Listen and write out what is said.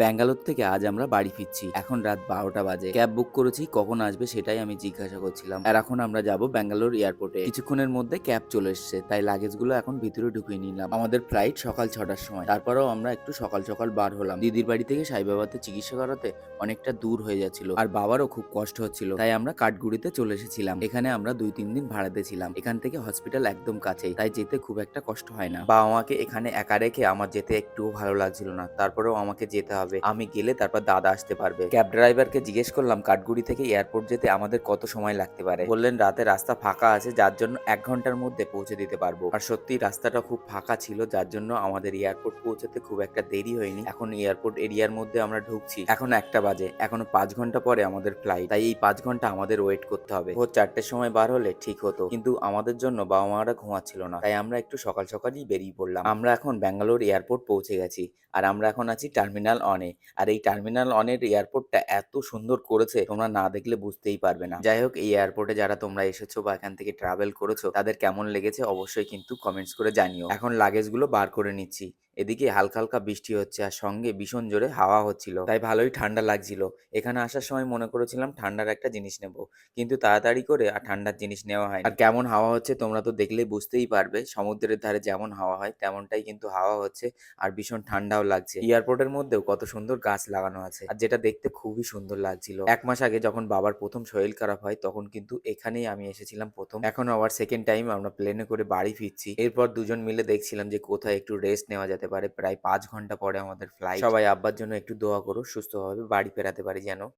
ব্যাঙ্গালোর থেকে আজ আমরা বাড়ি ফিরছি। এখন রাত ১২টা বাজে। ক্যাব বুক করেছি, কখন আসবে সেটাই আমি জিজ্ঞাসা করছিলাম। আর এখন আমরা যাব ব্যাঙ্গালোর এয়ারপোর্টে। কিছুক্ষণের মধ্যে ক্যাব চলে এসছে, তাই লাগেজগুলো এখন ভিতরে ঢুকিয়ে নিলাম। আমাদের ফ্লাইট সকাল ৬টার সময়। তারপরেও আমরা একটু সকাল সকাল বার হলাম। দিদির বাড়ি থেকে সাইবাবাতে চিকিৎসা করাতে অনেকটা দূর হয়ে যাচ্ছিল, আর বাবারও খুব কষ্ট হচ্ছিল, তাই আমরা কাঠগুড়িতে চলে এসেছিলাম। এখানে আমরা ২-৩ দিন ভাড়াতে ছিলাম। এখান থেকে হসপিটাল একদম কাছেই, তাই যেতে খুব একটা কষ্ট হয় না। বাবা মাকে এখানে একা রেখে আমার যেতে একটুও ভালো লাগছিল না, তারপরেও আমাকে যেতে হবে। আমি গেলে তারপর দাদা আসতে পারবে। ক্যাব ড্রাইভারকে জিজ্ঞেস করলাম কাঠগুড়ি থেকে এয়ারপোর্ট যেতে আমাদের কত সময় লাগতে পারে। বললেন রাতে রাস্তা ফাঁকা আছে, যার জন্য ১ ঘন্টার মধ্যে পৌঁছে দিতে পারবো। আর সত্যি রাস্তাটা খুব ফাঁকা ছিল, যার জন্য আমাদের এয়ারপোর্ট পৌঁছাতে খুব একটা দেরি হয়নি। এখন এয়ারপোর্ট এরিয়ার মধ্যে আমরা ঢুকছি। এখন ১টা বাজে, এখনো ৫ ঘন্টা পরে আমাদের ফ্লাইট, তাই এই ৫ ঘন্টা আমাদের ওয়েট করতে হবে। ভোর ৪টের সময় বার হলে ঠিক হতো, কিন্তু আমাদের জন্য বাবা মারা ঘুমাচ্ছিল না, তাই আমরা একটু সকাল সকালই বেরিয়ে পড়লাম। আমরা এখন ব্যাঙ্গালোর এয়ারপোর্ট পৌঁছে গেছি, আর আমরা এখন আছি টার্মিনাল অনে। আর এই টার্মিনাল অনের এয়ারপোর্টটা এত সুন্দর করেছে, তোমরা না দেখলে বুঝতেই পারবে না। যাই হোক, এই এয়ারপোর্টে যারা তোমরা এসেছো বা এখান থেকে ট্রাভেল করেছো, তাদের কেমন লেগেছে অবশ্যই কিন্তু কমেন্টস করে জানিও। এখন লাগেজগুলো বার করে নিচ্ছি। এদিকে হালকা হালকা বৃষ্টি হচ্ছে, আর সঙ্গে ভীষণ জোরে হাওয়া হচ্ছিল, তাই ভালোই ঠান্ডা লাগছিল। এখানে আসার সময় মনে করেছিলাম ঠান্ডার একটা জিনিস নেব, কিন্তু তাড়াতাড়ি করে আর ঠান্ডার জিনিস নেওয়া হয়। আর কেমন হাওয়া হচ্ছে তোমরা তো দেখলেই বুঝতেই পারবে। সমুদ্রের ধারে যেমন হাওয়া হয় তেমনটাই কিন্তু হাওয়া হচ্ছে, আর ভীষণ ঠান্ডাও লাগছে। এয়ারপোর্টের মধ্যেও কত সুন্দর গাছ লাগানো আছে, আর যেটা দেখতে খুবই সুন্দর লাগছিল। ১ মাস আগে যখন বাবার প্রথম শরীর খারাপ হয়, তখন কিন্তু এখানেই আমি এসেছিলাম প্রথম। এখন আবার সেকেন্ড টাইম আমরা প্লেনে করে বাড়ি ফিরছি। এরপর দুজন মিলে দেখছিলাম যে কোথায় একটু রেস্ট নেওয়া যেতে পারে। প্রায় ৫ ঘন্টা পরে আমাদের ফ্লাইট। সবাই আব্বার জন্য একটু দোয়া করো, সুস্থভাবে বাড়ি ফেরাতে পারি যেন।